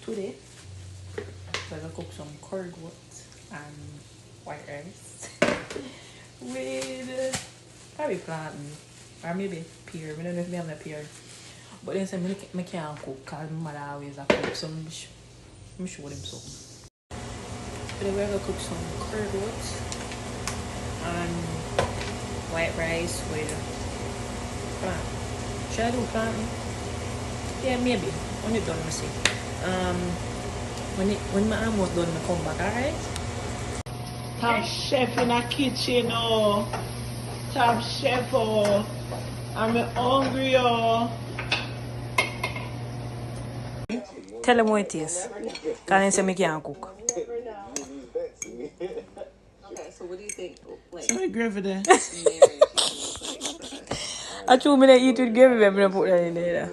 today we're gonna cook some curry goat and white rice with probably plantain or maybe pear. I don't know if we have a pear. But then say I can't cook because my mother always a cook, so I'm show them something. Today we're gonna cook some curry goat and white rice with plantain. Should I do plantain? Yeah, maybe. When you're done, I see. When my almost done, I come back, alright? Top chef in the kitchen, oh. Top chef, oh. I'm hungry, oh. Tell them what it is. Can I say I can't cook? Okay, so what do you think? Like, So gravy there. marriage? I told me that eat with gravy, but I put that in there.